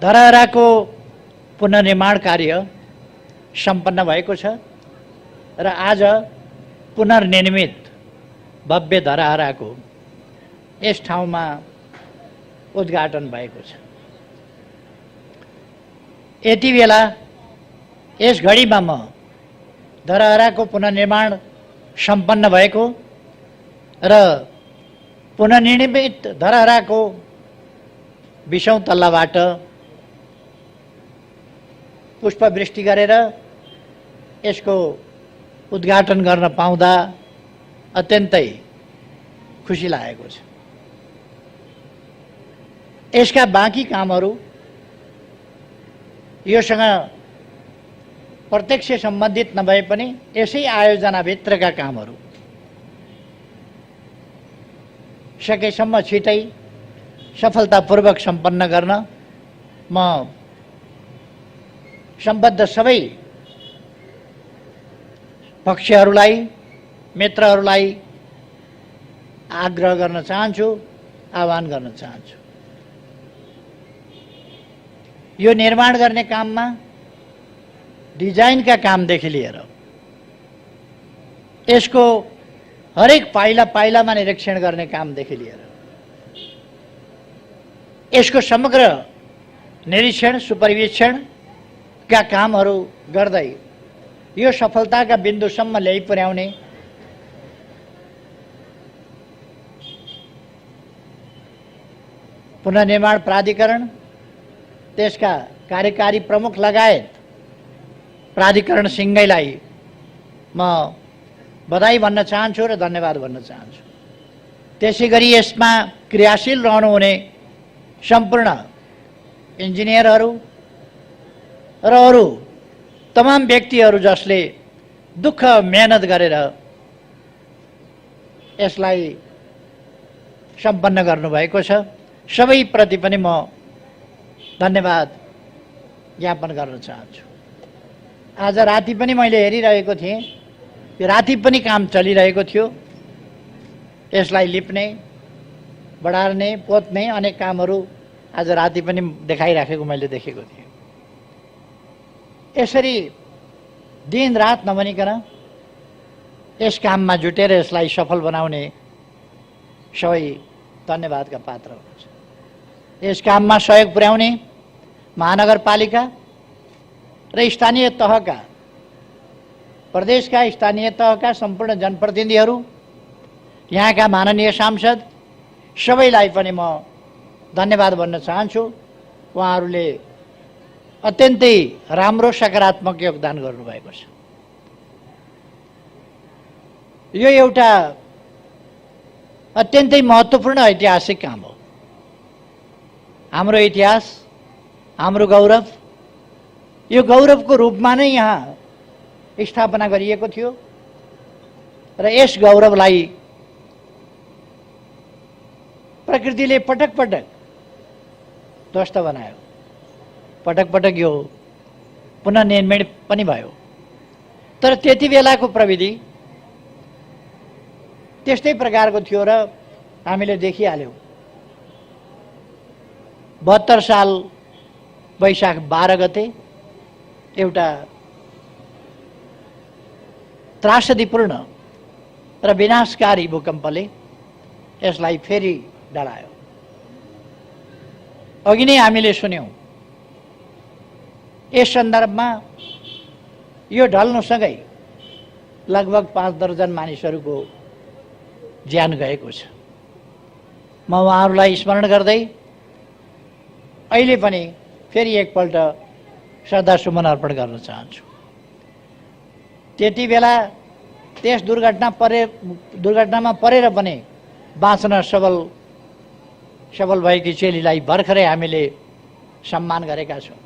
धरहराको पुनर्निर्माण कार्य सम्पन्न भएको छ र आज पुनर्निर्मित भव्य धरहराको यस ठाउँमा उद्घाटन भएको छ। यति बेला यस घडीमा म धरहराको पुनर्निर्माण सम्पन्न भएको र पुनर्निर्मित धरहराको 20औं तल्लाबाट पुष्पवृष्टि गरेर यसको उद्घाटन गर्न पाउँदा अत्यन्तै खुसी लागेको छ। यसका बाँकी कामहरू योसँग प्रत्यक्ष सम्बन्धित नभए पनि यसै आयोजनाभित्रका कामहरू सकेसम्म छिटै सफलतापूर्वक सम्पन्न गर्न म सम्बद्ध सबै पक्षहरूलाई, मित्रहरूलाई आग्रह गर्न चाहन्छु, आह्वान गर्न चाहन्छु। यो निर्माण गर्ने काममा डिजाइनका कामदेखि लिएर यसको हरेक पाइला पाइलामा निरीक्षण गर्ने कामदेखि लिएर यसको समग्र निरीक्षण सुपरिवेक्षणका कामहरू गर्दै यो सफलताका बिन्दुसम्म ल्याइ पुर्याउने पुनर्निर्माण प्राधिकरण, त्यसका कार्यकारी प्रमुख लगायत प्राधिकरण सिंहैलाई म बधाई भन्न चाहन्छु र धन्यवाद भन्न चाहन्छु। त्यसैगरी यसमा क्रियाशील रहनुहुने सम्पूर्ण इन्जिनियरहरू र अरू तमाम व्यक्तिहरू जसले दुःख मेहनत गरेर यसलाई सम्पन्न गर्नुभएको छ, सबैप्रति पनि म धन्यवाद ज्ञापन गर्न चाहन्छु। आज राति पनि मैले हेरिरहेको थिएँ, राति पनि काम चलिरहेको थियो। यसलाई लिप्ने, बढार्ने, पोत्ने अनेक कामहरू आज राति पनि देखाइराखेको मैले देखेको थिएँ। यसरी दिन रात नभनिकन यस काममा जुटेर यसलाई सफल बनाउने सबै धन्यवादका पात्र हुनुहुन्छ। यस काममा सहयोग पुर्याउने महानगरपालिका र स्थानीय तहका, प्रदेशका स्थानीय तहका सम्पूर्ण जनप्रतिनिधिहरू, यहाँका माननीय सांसद सबैलाई पनि म धन्यवाद भन्न चाहन्छु। उहाँहरूले अत्यन्तै राम्रो सकारात्मक योगदान गर्नुभएको छ। यो एउटा अत्यन्तै महत्त्वपूर्ण ऐतिहासिक काम हो। हाम्रो इतिहास, हाम्रो गौरव, यो गौरवको रूपमा नै यहाँ स्थापना गरिएको थियो र यस गौरवलाई प्रकृतिले पटक पटक ध्वस्त बनायो। पटक पटक यो पुनर्निर्माण पनि भयो। तर त्यति बेलाको प्रविधि त्यस्तै प्रकारको थियो र हामीले देखिहाल्यौँ। 72 साल वैशाख 12 गते एउटा त्रासदीपूर्ण र विनाशकारी भूकम्पले यसलाई फेरि डढायो। अघि नै हामीले सुन्यौँ, यस सन्दर्भमा यो ढल्नुसँगै लगभग 5 दर्जन मानिसहरूको ज्यान गएको छ। म उहाँहरूलाई स्मरण गर्दै अहिले पनि फेरि एकपल्ट श्रद्धासुमन अर्पण गर्न चाहन्छु। त्यति बेला त्यस दुर्घटनामा परेर पनि बाँच्न सबल भएकी चेलीलाई भर्खरै हामीले सम्मान गरेका छौँ।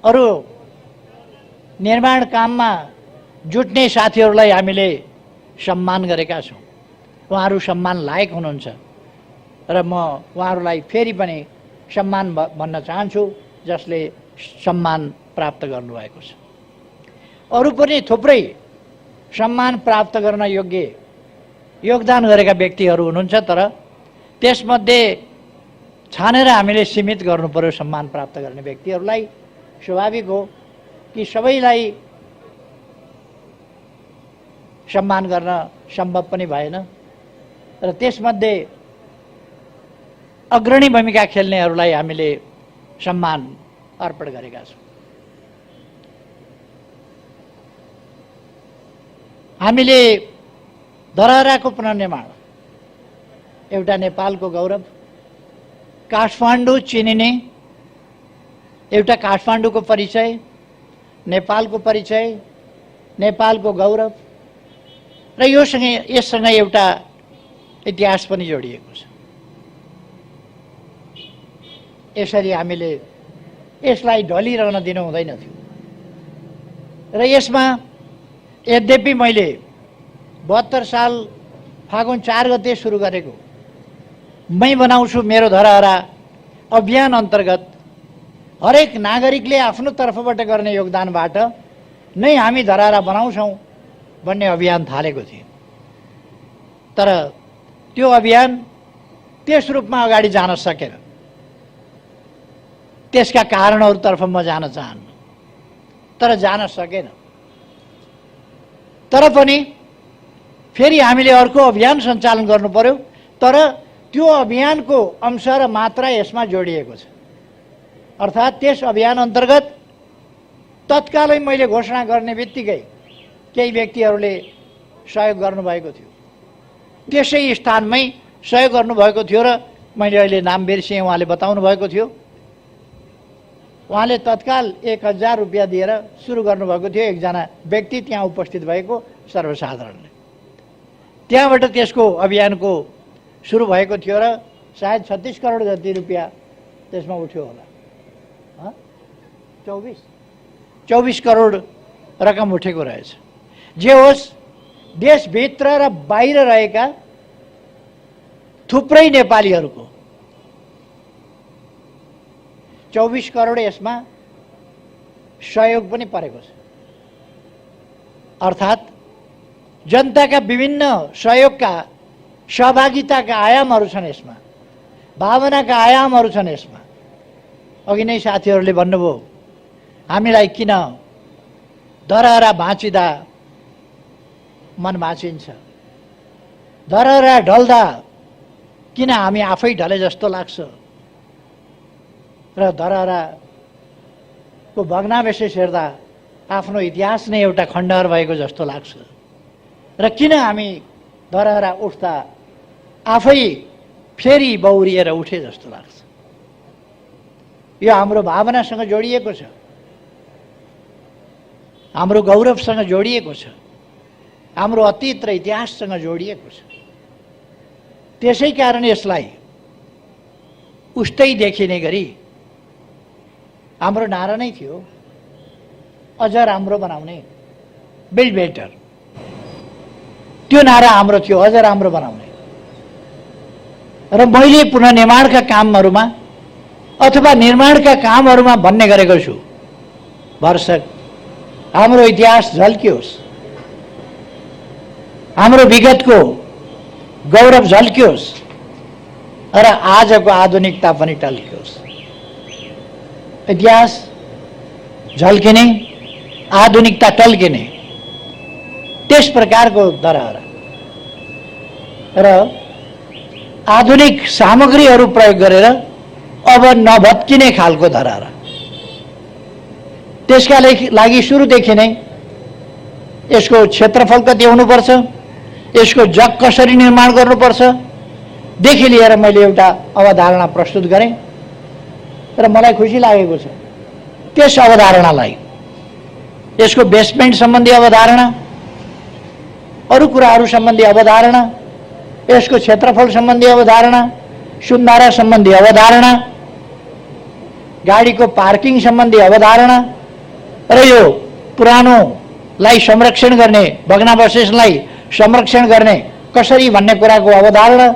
अरू निर्माण काममा जुट्ने साथीहरूलाई हामीले सम्मान गरेका छौँ। उहाँहरू सम्मान लायक हुनुहुन्छ र म उहाँहरूलाई फेरि पनि सम्मान भन्न चाहन्छु, जसले सम्मान प्राप्त गर्नुभएको छ। अरू पनि थुप्रै सम्मान प्राप्त गर्न योग्य योगदान गरेका व्यक्तिहरू हुनुहुन्छ, तर त्यसमध्ये छानेर हामीले सीमित गर्नु पर्यो सम्मान प्राप्त गर्ने व्यक्तिहरूलाई। स्वाभाविक हो कि सबैलाई सम्मान गर्न सम्भव पनि भएन र त्यसमध्ये अग्रणी भूमिका खेल्नेहरूलाई हामीले सम्मान अर्पण गरेका छौँ। हामीले धरहराको पुनर्निर्माण एउटा नेपालको गौरव, काठमाडौँ चिनिने एउटा काठमाडौँको परिचय, नेपालको परिचय, नेपालको गौरव र यससँग एउटा इतिहास पनि जोडिएको छ। यसरी हामीले यसलाई ढलिरहन दिनु हुँदैन थियो र यसमा यद्यपि मैले 72 साल फागुन 4 गते सुरु गरेको मै बनाउँछु मेरो धरहरा अभियान अन्तर्गत हरेक नागरिकले आफ्नो तर्फबाट गर्ने योगदानबाट नै हामी धरहरा बनाउँछौँ भन्ने अभियान थालेको थिए। तर त्यो अभियान त्यस रूपमा अगाडि जान सकेन। त्यसका कारणहरूतर्फ म जान चाहन्न, तर जान सकेन। तर पनि फेरि हामीले अर्को अभियान सञ्चालन गर्नु पर्यो। तर त्यो अभियानको अंश र मात्रा यसमा जोडिएको छ। अर्थात् त्यस अभियान अन्तर्गत तत्कालै मैले घोषणा गर्ने बित्तिकै केही व्यक्तिहरूले सहयोग गर्नुभएको थियो। त्यसै स्थानमै सहयोग गर्नुभएको थियो र मैले अहिले नाम बिर्सेँ, उहाँले बताउनु भएको थियो। उहाँले तत्काल 1000 रुपियाँ दिएर सुरु गर्नुभएको थियो, एकजना व्यक्ति त्यहाँ उपस्थित भएको सर्वसाधारणले। त्यहाँबाट त्यसको अभियानको सुरु भएको थियो र सायद 36 करोड जति रुपियाँ त्यसमा उठ्यो होला। 24 करोड रकम उठेको रहेछ। जे होस्, देशभित्र र बाहिर रहेका थुप्रै नेपालीहरूको 24 करोड यसमा सहयोग पनि परेको छ। अर्थात् जनताका विभिन्न सहयोगका सहभागिताका आयामहरू छन् यसमा, भावनाका आयामहरू छन् यसमा। अघि नै साथीहरूले भन्नुभयो हामीलाई किन धरहरा भाँचिँदा मन भाँचिन्छ, धरहरा ढल्दा किन हामी आफै ढले जस्तो लाग्छ र धरहराको भग्नावशेष हेर्दा आफ्नो इतिहास नै एउटा खण्डहर भएको जस्तो लाग्छ र किन हामी धरहरा उठ्दा आफै फेरि बौरिएर उठे जस्तो लाग्छ। यो हाम्रो भावनासँग जोडिएको छ, हाम्रो गौरवसँग जोडिएको छ, हाम्रो अतीत र इतिहाससँग जोडिएको छ। त्यसै कारण यसलाई उस्तै देखिने गरी हाम्रो नारा नै थियो, अझ राम्रो बनाउने, बिल्ड बेटर। त्यो नारा हाम्रो थियो, अझ राम्रो बनाउने। र मैले पुनर्निर्माणका कामहरूमा अथवा निर्माणका कामहरूमा भन्ने गरेको छु, भरसक हाम्रो इतिहास झल्कियोस्, हाम्रो विगतको गौरव झल्कियोस् र आजको आधुनिकता पनि टल्कियोस्। इतिहास झल्किने, आधुनिकता टल्किने, त्यस प्रकारको धरहरा र आधुनिक सामग्रीहरू प्रयोग गरेर अब नभत्किने खालको धरहरा। त्यसका लागि सुरुदेखि नै यसको क्षेत्रफल कति हुनुपर्छ, यसको जग कसरी निर्माण गर्नुपर्छ देखि लिएर मैले एउटा अवधारणा प्रस्तुत गरेँ र मलाई खुसी लागेको छ त्यस अवधारणालाई, यसको बेसमेन्ट सम्बन्धी अवधारणा, अरू कुराहरू सम्बन्धी अवधारणा, यसको क्षेत्रफल सम्बन्धी अवधारणा, सुन्धारा सम्बन्धी अवधारणा, गाडीको पार्किङ सम्बन्धी अवधारणा र यो पुरानोलाई संरक्षण गर्ने, भग्नावशेषलाई संरक्षण गर्ने कसरी भन्ने कुराको अवधारणा,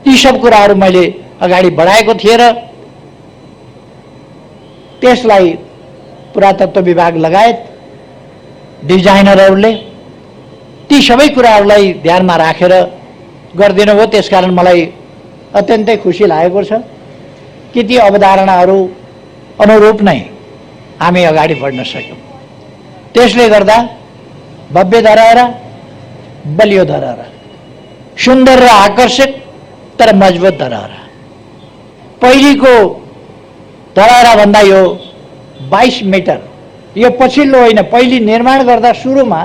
ती सब कुराहरू मैले अगाडि बढाएको थिएँ र त्यसलाई पुरातत्व विभाग लगायत डिजाइनरहरूले ती सबै कुराहरूलाई ध्यानमा राखेर गरिदिनु भयो। त्यसकारण मलाई अत्यन्तै खुसी लागेको छ कि ती अवधारणाहरू अनुरूप नै हामी अगाडि बढ्न सक्यौँ। त्यसले गर्दा भव्य धरहरा, बलियो धरहरा, सुन्दर र आकर्षक तर मजबुत धरहरा। पहिलेको धरहरा भन्दा यो 22 मिटर, यो पछिल्लो होइन, पहिले निर्माण गर्दा सुरुमा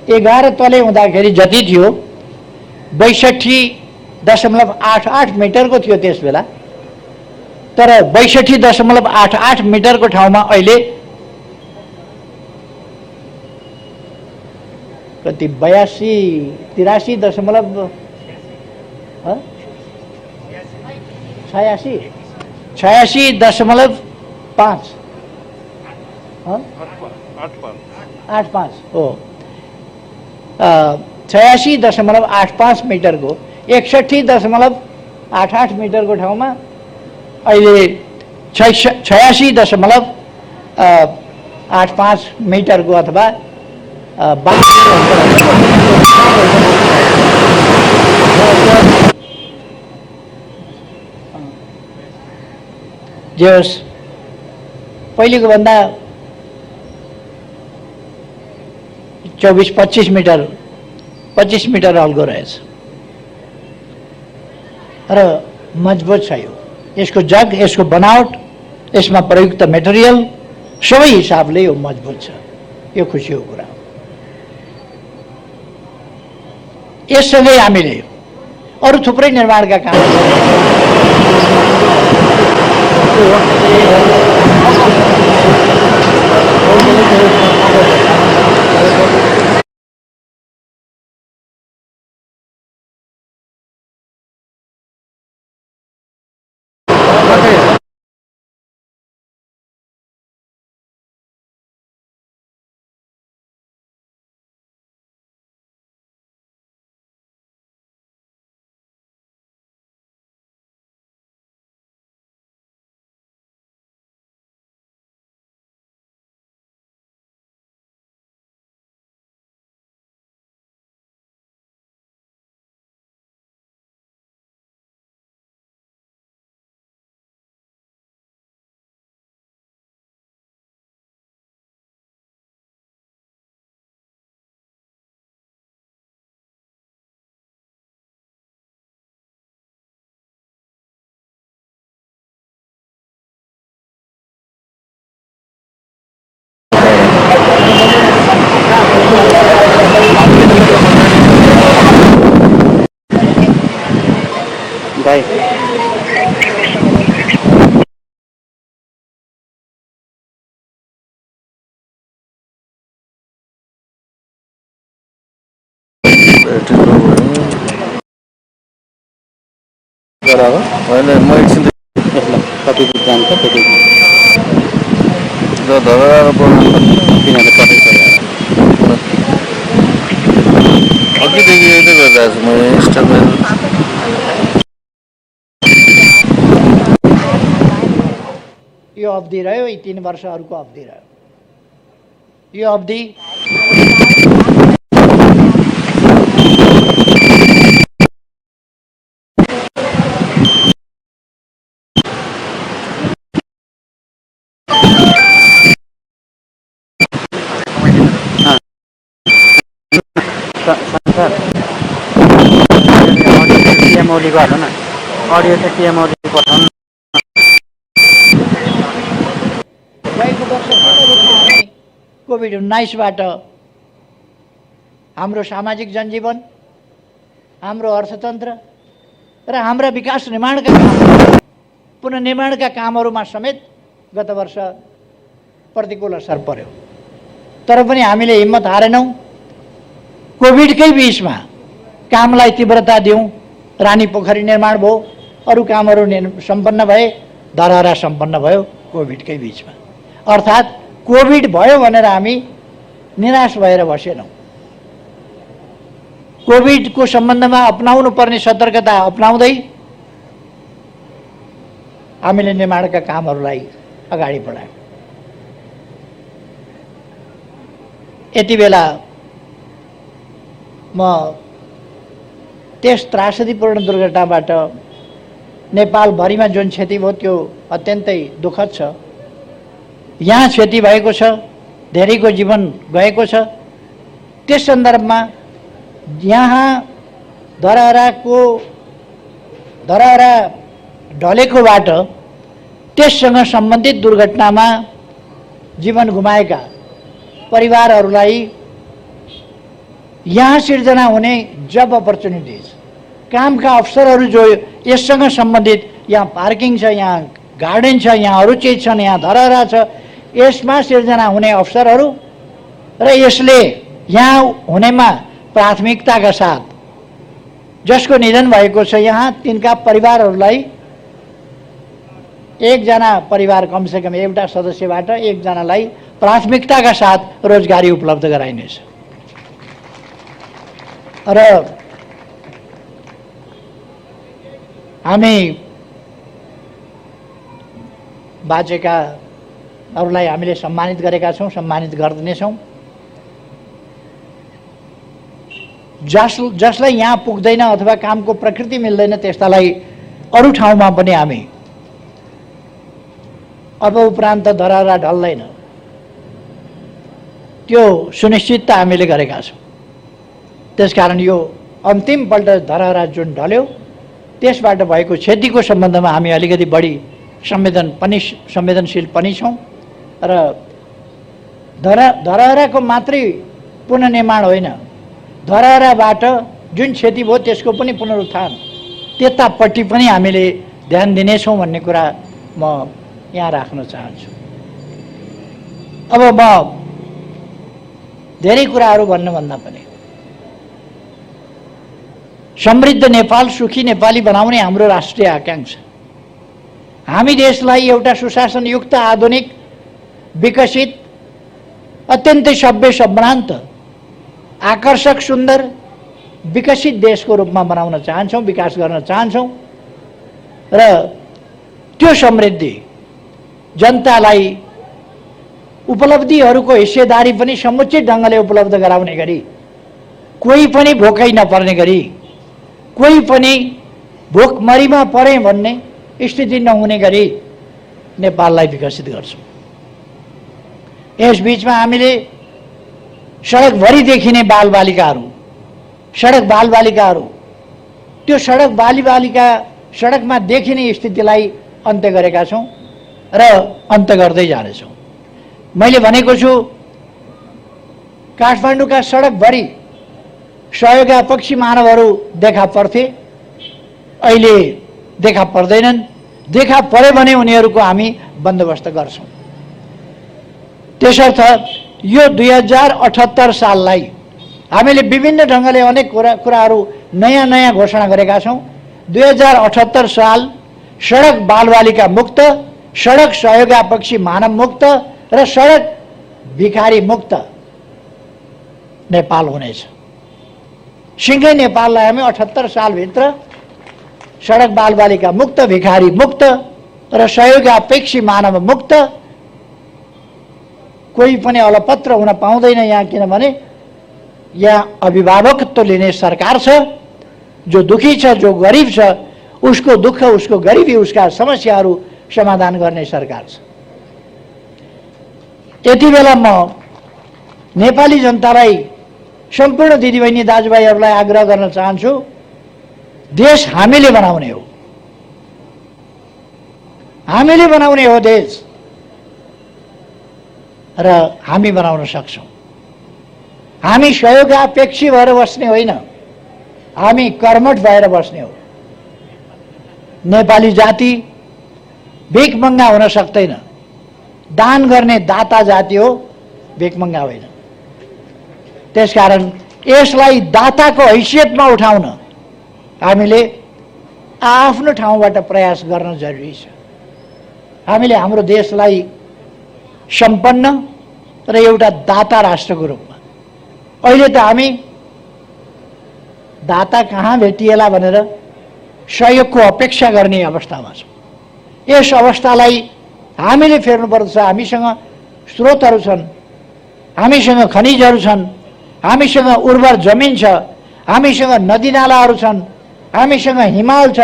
11 तले हुँदाखेरि जति थियो 62.88 मिटरको थियो त्यस बेला। तर 62.88 मिटरको ठाउँमा अहिले कति 86.5 85 हो 86.85 मिटरको 61.88 मिटरको ठाउँमा अहिले 86.85 मिटरको अथवा जे होस्, पहिलेको भन्दा 24-25 मिटर अल्गो रहेछ र मजबुत छ यो। यसको जग, यसको बनावट, यसमा प्रयुक्त मेटेरियल सबै हिसाबले यो मजबुत छ। यो खुसीको कुरा हो। यससँगै हामीले अरू थुप्रै निर्माणका काम भाइ होइन म एकछिन कति जान्छ त्यति धरहरा किनभने कति अघिदेखि यही नै गरिरहेको छु म इन्स्टामा। यो अवधि रह्यो, यी 3 वर्षहरूको अवधि रह्यो। यो अवधि टिएमओलीको हाल्नु न, अडियो चाहिँ टिएमओली पठाउनु। गएको वर्ष पूर्ण रूपमा हामी कोभिड-19बाट हाम्रो सामाजिक जनजीवन, हाम्रो अर्थतन्त्र र हाम्रा विकास निर्माणका काम, पुनर्निर्माणका कामहरूमा समेत गत वर्ष प्रतिकूल असर पर्यो। तर पनि हामीले हिम्मत हारेनौँ। कोभिडकै बीचमा कामलाई तीव्रता दियौँ। रानी पोखरी निर्माण भयो, अरू कामहरू सम्पन्न भए, धरहरा सम्पन्न भयो कोभिडकै बीचमा। अर्थात् कोभिड भयो भनेर हामी निराश भएर बसेनौँ। कोभिडको सम्बन्धमा अपनाउनु पर्ने सतर्कता अपनाउँदै हामीले निर्माणका कामहरूलाई अगाडि बढायौँ। यति बेला म त्यस त्रासदीपूर्ण दुर्घटनाबाट नेपालभरिमा जुन क्षति भयो त्यो अत्यन्तै दुःखद छ। यहाँ क्षति भएको छ, धेरैको जीवन गएको छ। त्यस सन्दर्भमा यहाँ धरहरा ढलेकोबाट त्यससँग सम्बन्धित दुर्घटनामा जीवन गुमाएका परिवारहरूलाई यहाँ सिर्जना हुने जब अपर्च्युनिटिज, कामका अवसरहरू जो यससँग सम्बन्धित, यहाँ पार्किङ छ, यहाँ गार्डन छ, यहाँ अरू चिज छन्, यहाँ धरहरा छ, यसमा सिर्जना हुने अवसरहरू र यसले यहाँ हुनेमा प्राथमिकताका साथ जसको निधन भएको छ यहाँ तिनका परिवारहरूलाई एकजना परिवार कमसेकम एउटा सदस्यबाट एकजनालाई प्राथमिकताका साथ रोजगारी उपलब्ध गराइनेछ। र हामी बाँचेकाहरूलाई हामीले सम्मानित गरेका छौँ, सम्मानित गर्नेछौँ। जसलाई यहाँ पुग्दैन अथवा कामको प्रकृति मिल्दैन त्यस्तालाई अरू ठाउँमा पनि हामी अब उपरान्त धरहरा ढल्दैन त्यो सुनिश्चितता हामीले गरेका छौँ। त्यसकारण यो अन्तिमपल्ट धरहरा जुन ढल्यो त्यसबाट भएको क्षतिको सम्बन्धमा हामी अलिकति बढी संवेदनशील पनि छौँ र धरहराको मात्रै पुनर्निर्माण होइन, धरहराबाट जुन क्षति भयो त्यसको पनि पुनरुत्थान, त्यतापट्टि पनि हामीले ध्यान दिनेछौँ भन्ने कुरा म यहाँ राख्न चाहन्छु। अब म धेरै कुराहरू भन्नुभन्दा पनि समृद्ध नेपाल, सुखी नेपाली बनाउने हाम्रो राष्ट्रिय आकांक्षा, हामी देशलाई एउटा सुशासनयुक्त, आधुनिक, विकसित, अत्यन्तै सभ्य, सम्भ्रान्त, आकर्षक, सुन्दर, विकसित देशको रूपमा बनाउन चाहन्छौँ, विकास गर्न चाहन्छौँ र त्यो समृद्धि जनतालाई उपलब्धिहरूको हिस्सेदारी पनि समुचित ढङ्गले उपलब्ध गराउने गरी, कोही पनि भोकै नपर्ने गरी, कोही पनि भोकमरीमा परे भन्ने स्थिति नहुने गरी नेपाललाई विकसित गर्छौँ। यस बीचमा हामीले सडकभरि देखिने बालबालिकाहरू, सडक बालबालिकाहरू, त्यो सडक बालबालिका सडकमा देखिने स्थितिलाई अन्त्य गरेका छौँ र अन्त्य गर्दै जानेछौँ। मैले भनेको छु काठमाडौँका सडकभरि सहयोगापक्षी मानवहरू देखा पर्थे, अहिले देखा पर्दैनन्। देखा परे भने उनीहरूको हामी बन्दोबस्त गर्छौँ। त्यसर्थ यो 2078 साललाई हामीले विभिन्न ढङ्गले अनेक कुराहरू नयाँ घोषणा गरेका छौँ। 2078 साल सडक बालबालिका मुक्त, सडक सहयोगापक्षी मानव मुक्त र सडक भिखारी मुक्त नेपाल हुनेछ। सिंगै नेपाललाई हामी 78 सालभित्र सडक बालबालिका मुक्त, भिखारी मुक्त र सहयोगापेक्षी मानव मुक्त, कोही पनि अलपत्र हुन पाउँदैन यहाँ, किनभने यहाँ अभिभावकत्व लिने सरकार छ। जो दुखी छ, जो गरिब छ, उसको दुःख, उसको गरिबी, उसका समस्याहरू समाधान गर्ने सरकार छ। यति बेला म नेपाली जनतालाई, सम्पूर्ण दिदीबहिनी दाजुभाइहरूलाई आग्रह गर्न चाहन्छु, देश हामीले बनाउने हो, हामीले बनाउने हो देश र हामी बनाउन सक्छौँ। हामी सहयोगापेक्षी भएर बस्ने होइन, हामी कर्मठ भएर बस्ने हो। नेपाली जाति भिखमङ्गा हुन सक्दैन, दान गर्ने दाता जाति हो, भिखमङ्गा होइन। त्यसकारण यसलाई दाताको हैसियतमा उठाउन हामीले आफ्नो ठाउँबाट प्रयास गर्न जरुरी छ। हामीले हाम्रो देशलाई सम्पन्न र एउटा दाता राष्ट्रको रूपमा, अहिले त हामी दाता कहाँ भेटिएला भनेर सहयोगको अपेक्षा गर्ने अवस्थामा छौँ। यस अवस्थालाई हामीले फेर्नुपर्छ। हामीसँग स्रोतहरू छन्, हामीसँग खनिजहरू छन्, हामीसँग उर्वर जमिन छ, हामीसँग नदीनालाहरू छन्, हामीसँग हिमाल छ,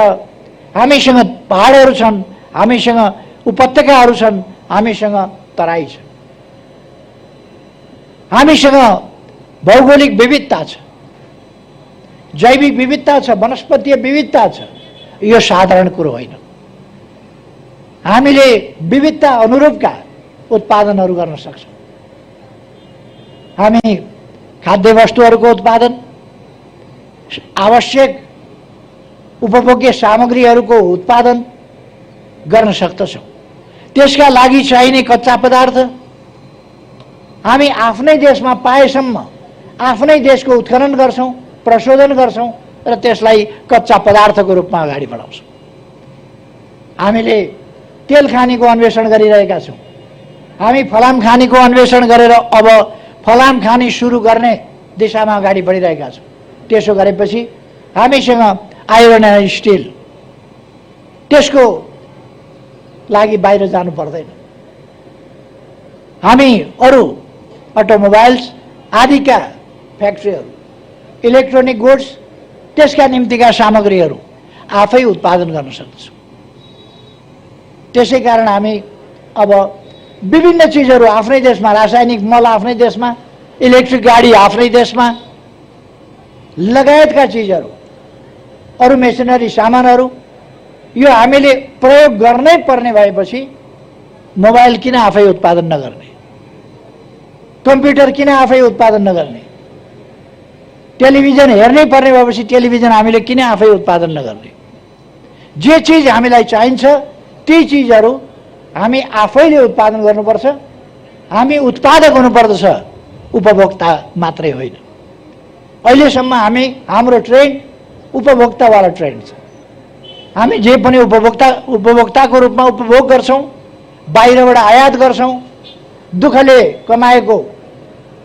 हामीसँग पहाडहरू छन्, हामीसँग उपत्यकाहरू छन्, हामीसँग तराई छ, हामीसँग भौगोलिक विविधता छ, जैविक विविधता छ, वनस्पतीय विविधता छ। यो साधारण कुरो होइन। हामीले विविधता अनुरूपका उत्पादनहरू गर्न सक्छौँ। हामी खाद्य वस्तुहरूको उत्पादन, आवश्यक उपभोग्य सामग्रीहरूको उत्पादन गर्न सक्दछौँ। त्यसका लागि चाहिने कच्चा पदार्थ हामी आफ्नै देशमा पाएसम्म आफ्नै देशको उत्खनन गर्छौँ, प्रशोधन गर्छौँ र त्यसलाई कच्चा पदार्थको रूपमा अगाडि बढाउँछौँ। हामीले तेल खानीको अन्वेषण गरिरहेका छौँ। हामी फलाम खानीको अन्वेषण गरेर अब फलाम खानी सुरु गर्ने दिशामा अगाडि बढिरहेका छौँ। त्यसो गरेपछि हामीसँग आइरन एन्ड स्टिल, त्यसको लागि बाहिर जानु पर्दैन। हामी अरू अटोमोबाइल्स आदिका फ्याक्ट्रीहरू, इलेक्ट्रोनिक गुड्स, त्यसका निम्तिका सामग्रीहरू आफै उत्पादन गर्न सक्छौँ। त्यसै कारण हामी अब विभिन्न चिजहरू आफ्नै देशमा, रासायनिक मल आफ्नै देशमा, इलेक्ट्रिक गाडी आफ्नै देशमा, लगायतका चिजहरू, अरू मेसिनरी सामानहरू यो हामीले प्रयोग गर्नै पर्ने भएपछि मोबाइल किन आफै उत्पादन नगर्ने, कम्प्युटर किन आफै उत्पादन नगर्ने, टेलिभिजन हेर्नै पर्ने भएपछि टेलिभिजन हामीले किन आफै उत्पादन नगर्ने। जे चिज हामीलाई चाहिन्छ ती चिजहरू हामी आफैले उत्पादन गर्नुपर्छ। हामी उत्पादक हुनुपर्दछ, उपभोक्ता मात्रै होइन। अहिलेसम्म हाम्रो ट्रेन्ड उपभोक्तावाला ट्रेन्ड छ। हामी जे पनि उपभोक्ताको रूपमा उपभोग गर्छौँ, बाहिरबाट आयात गर्छौँ, दुःखले कमाएको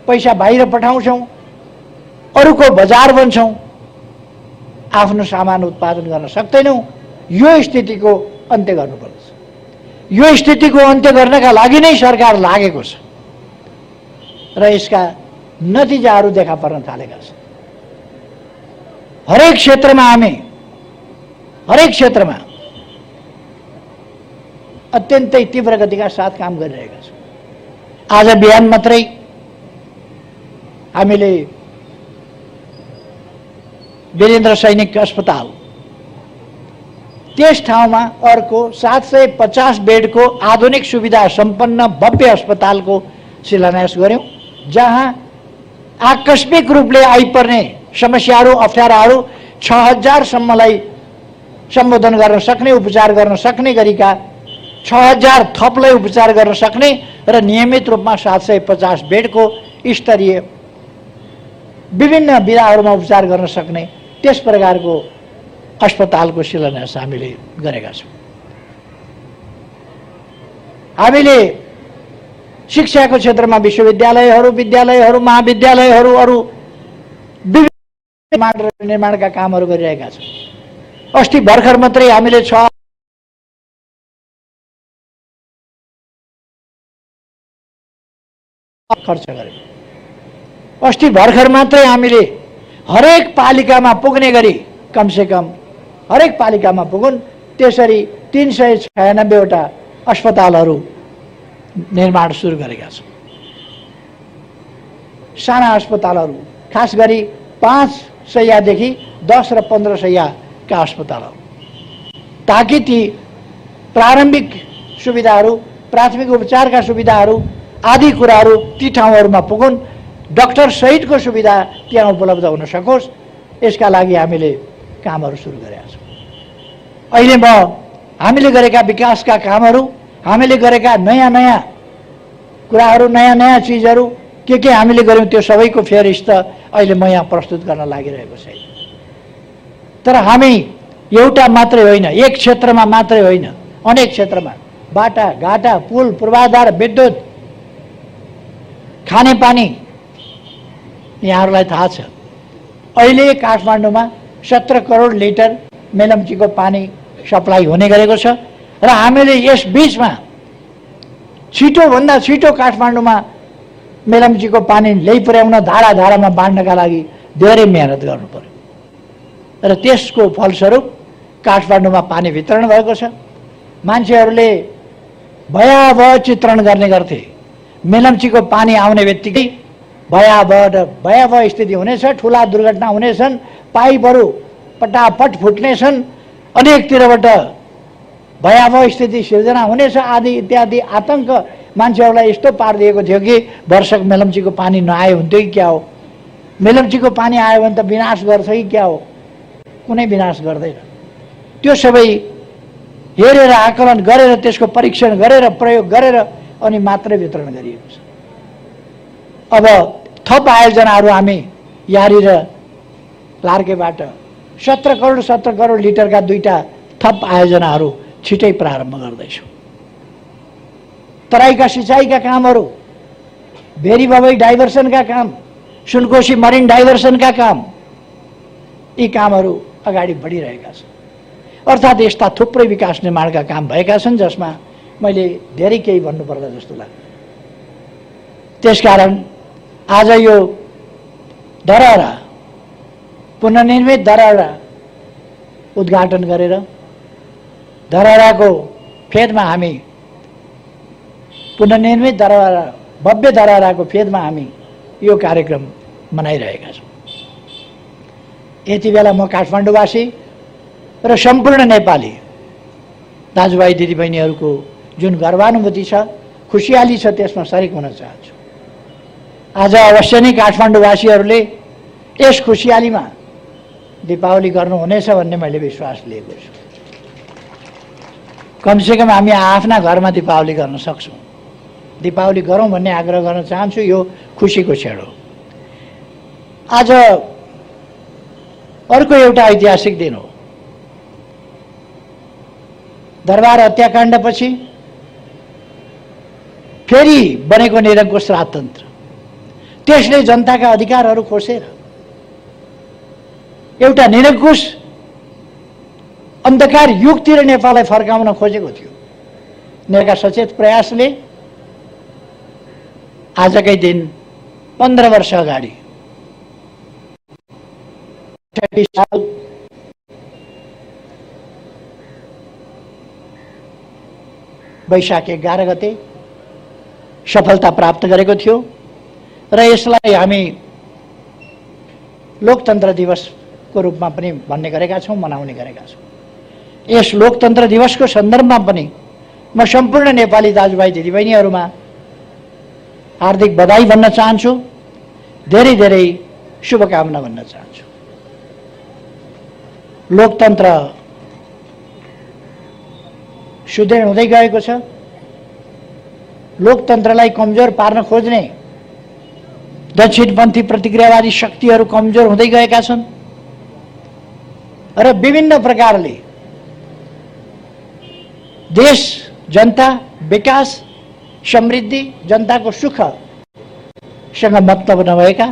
पैसा बाहिर पठाउँछौँ, अरूको बजार बन्छौँ, आफ्नो सामान उत्पादन गर्न सक्दैनौँ। यो स्थितिको अन्त्य गर्नुपर्छ। यो स्थितिको अन्त्य गर्नका लागि नै सरकार लागेको छ र यसका नतिजाहरू देखा पर्न थालेका छन्। हरेक क्षेत्रमा अत्यन्तै तीव्र गतिका साथ काम गरिरहेका छौँ। आज बिहान मात्रै हामीले वीरेन्द्र सैनिक अस्पताल, त्यस ठाउँमा अर्को 750 बेडको आधुनिक सुविधा सम्पन्न भव्य अस्पतालको शिलान्यास गर्यौं, जहाँ आकस्मिक रूपले आइपर्ने समस्याहरू, अप्ठ्याराहरू 6000 सम्मलाई सम्बोधन गर्न सक्ने, उपचार गर्न सक्ने गरीका 6000 थपलाई उपचार गर्न सक्ने र नियमित रूपमा 750 बेडको स्तरीय विभिन्न विधाहरूमा उपचार गर्न सक्ने त्यस प्रकारको अस्पतालको शिलान्यास हामीले गरेका छौँ। हामीले शिक्षाको क्षेत्रमा विश्वविद्यालयहरू, विद्यालयहरू, महाविद्यालयहरू, अरू विभिन्न निर्माणका कामहरू गरिरहेका छौँ। अस्ति भर्खर मात्रै हामीले 6 खर्च गर्यौँ। अस्ति भर्खर मात्रै हामीले हरेक पालिकामा पुग्ने गरी कमसेकम हरेक पालिकामा पुगुन् त्यसरी 396वटा अस्पतालहरू निर्माण सुरु गरेका छौँ। साना अस्पतालहरू, खास गरी 5 शय्यादेखि 10 र 15 शय्याका अस्पतालहरू, ताकि ती प्रारम्भिक सुविधाहरू, प्राथमिक उपचारका सुविधाहरू आदि कुराहरू ती ठाउँहरूमा पुगुन्, डाक्टर सहितको सुविधा त्यहाँ उपलब्ध हुन सकोस्। यसका लागि हामीले कामहरू सुरु गरेका छौँ। अहिले हामीले गरेका विकासका कामहरू, हामीले गरेका नयाँ नयाँ कुराहरू, नयाँ नयाँ चिजहरू के हामीले गर्यौँ त्यो सबैको फेरिस्त अहिले म यहाँ प्रस्तुत गर्न लागिरहेको छैन। तर हामी एउटा मात्रै होइन, एक क्षेत्रमा मात्रै होइन, अनेक क्षेत्रमा बाटा घाटा, पुल, पूर्वाधार, विद्युत, खानेपानी, यहाँहरूलाई थाहा छ अहिले काठमाडौँमा 17 करोड लिटर मेलम्चीको पानी सप्लाई हुने गरेको छ र हामीले यस बीचमा छिटोभन्दा छिटो काठमाडौँमा मेलम्चीको पानी ल्याइपुर्याउन, धारा धारामा बाँड्नका लागि धेरै मेहनत गर्नु पर्यो र त्यसको फलस्वरूप काठमाडौँमा पानी वितरण भएको छ। मान्छेहरूले भयावह चित्रण गर्ने गर्थे। मेलम्चीको पानी आउने बित्तिकै भयावह स्थिति हुनेछ, ठुला दुर्घटना हुनेछन्, पाइपहरू पटापट फुट्नेछन्, अनेकतिरबाट भयावह स्थिति सिर्जना हुनेछ आदि इत्यादि आतंक मान्छेहरूलाई यस्तो पारिदिएको थियो कि वर्षक मेलम्चीको पानी नआए हुन्थ्यो कि क्या हो, मेलम्चीको पानी आयो भने त विनाश गर्छ कि क्या हो, कुनै विनाश गर्दैन। त्यो सबै हेरेर आकलन गरेर त्यसको परीक्षण गरेर प्रयोग गरेर अनि मात्रै वितरण गरिएको छ। अब थप आयोजनाहरू हामी यारी र लार्केबाट 17 करोड लिटरका 2टा थप आयोजनाहरू छिटै प्रारम्भ गर्दैछौँ। तराईका सिँचाइका कामहरू, भेरी बबई डाइभर्सनका काम, सुनकोशी मरिन डाइभर्सनका काम, यी कामहरू अगाडि बढिरहेका छन्। अर्थात् यस्ता थुप्रै विकास निर्माणका काम भएका छन् जसमा मैले धेरै केही भन्नुपर्दा जस्तो लाग्छ। त्यसकारण आज यो धरहरा, पुनर्निर्मित धरहरा उद्घाटन गरेर धरहराको फेदमा हामी, पुनर्निर्मित धरहरा, भव्य धरहराको फेदमा हामी यो कार्यक्रम मनाइरहेका छौँ। यति बेला म काठमाडौँवासी र सम्पूर्ण नेपाली दाजुभाइ दिदीबहिनीहरूको जुन गर्वानुभूति छ, खुसियाली छ, त्यसमा सरिक हुन चाहन्छु। आज अवश्य नै काठमाडौँवासीहरूले यस खुसियालीमा दीपावली गर्नुहुनेछ भन्ने मैले विश्वास लिएको छु। कमसेकम हामी आफ्ना घरमा दीपावली गर्न सक्छौँ। दीपावली गरौँ भन्ने आग्रह गर्न चाहन्छु। यो खुसीको क्षण हो। आज अर्को एउटा ऐतिहासिक दिन हो। दरबार हत्याकाण्डपछि फेरि बनेको निरङ्कुश राजतन्त्र, त्यसले जनताका अधिकारहरू खोसेर एउटा निरङ्कुश अन्धकार युगतिर नेपाललाई फर्काउन खोजेको थियो। नेका सचेत प्रयासले आजकै दिन 15 वर्ष अगाडि 38 साल वैशाख 11 गते सफलता प्राप्त गरेको थियो र यसलाई हामी लोकतन्त्र दिवसको रूपमा पनि भन्ने गरेका छौँ, मनाउने गरेका छौँ। यस लोकतन्त्र दिवसको सन्दर्भमा पनि म सम्पूर्ण नेपाली दाजुभाइ दिदीबहिनीहरूमा हार्दिक बधाई भन्न चाहन्छु, धेरै धेरै शुभकामना भन्न चाहन्छु। लोकतन्त्र सुदृढ हुँदै गएको छ। लोकतन्त्रलाई कमजोर पार्न खोज्ने दक्षिणपन्थी प्रतिक्रियावादी शक्तिहरू कमजोर हुँदै गएका छन् र विभिन्न प्रकारले देश, जनता, विकास, समृद्धि, जनताको सुखसँग मतलब नभएका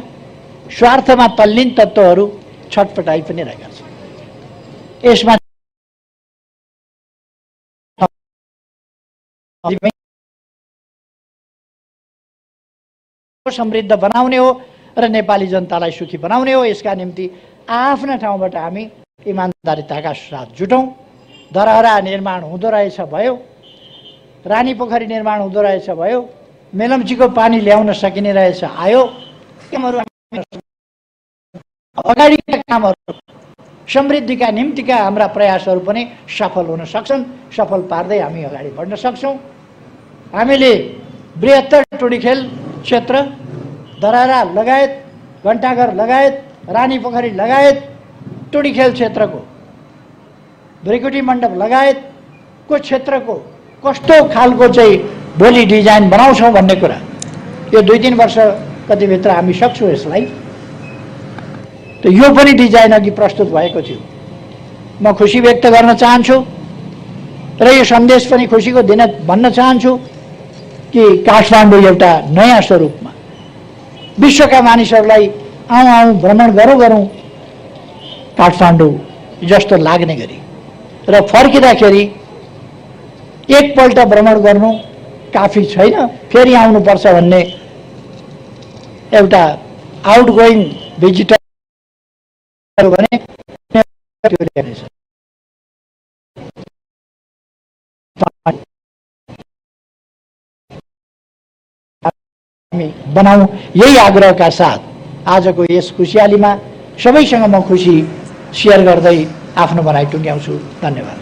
स्वार्थमा तल्लीन तत्त्वहरू छटपटाई पनि रहेका छन्। यसमा समृद्ध बनाउने हो र नेपाली जनतालाई सुखी बनाउने हो। यसका निम्ति आफ्ना ठाउँबाट हामी इमान्दारिताका साथ जुटौँ। धरहरा निर्माण हुँदो रहेछ भयो, रानी पोखरी निर्माण हुँदो रहेछ भयो, मेलम्चीको पानी ल्याउन सकिने रहेछ आयो। अगाडिका कामहरू, समृद्धिका निम्तिका हाम्रा प्रयासहरू पनि सफल हुन सक्छन्। सफल पार्दै हामी अगाडि बढ्न सक्छौँ। हामीले बृहत्तर टोडीखेल क्षेत्र, धरहरा लगायत, घण्टाघर लगायत, रानी पोखरी लगायत, टोडीखेल क्षेत्रको भृकुटी मण्डप लगायतको क्षेत्रको कस्तो खालको चाहिँ भोलि डिजाइन बनाउँछौँ भन्ने कुरा यो 2-3 वर्ष कतिभित्र हामी सक्छौँ यसलाई। त यो पनि डिजाइन अघि प्रस्तुत भएको थियो। म खुसी व्यक्त गर्न चाहन्छु र यो सन्देश पनि खुसीको दिन भन्न चाहन्छु कि काठमाडौँ एउटा नयाँ स्वरूपमा विश्वका मानिसहरूलाई आउँ भ्रमण गरौँ काठमाडौँ जस्तो लाग्ने गरी र फर्किँदाखेरि एकपल्ट भ्रमण गर्नु काफी छैन, फेरि आउनुपर्छ भन्ने एउटा आउटगोइङ भिजिटर भने बनाऊ, यही आग्रहका साथ आजको यस खुसियालीमा सबैसँग म खुसी सेयर गर्दै आफ्नो भनाइ टुङ्ग्याउँछु। धन्यवाद।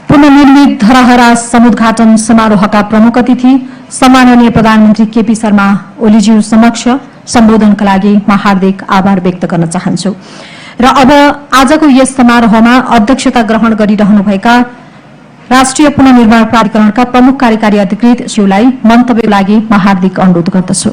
पुनर्निर्मित धरहरा समुद्घाटन समारोहका प्रमुख अतिथि सम्माननीय प्रधानमन्त्री केपी शर्मा ओलीज्यू समक्ष सम्बोधनका लागि म हार्दिक आभार व्यक्त गर्न चाहन्छु। र अब आजको यस समारोहमा अध्यक्षता ग्रहण गरिरहनुभएका राष्ट्रिय पुनर्निर्माण प्राधिकरणका प्रमुख कार्यकारी अधिकृत ज्यूलाई मन्तव्यको लागि म हार्दिक अनुरोध गर्दछु।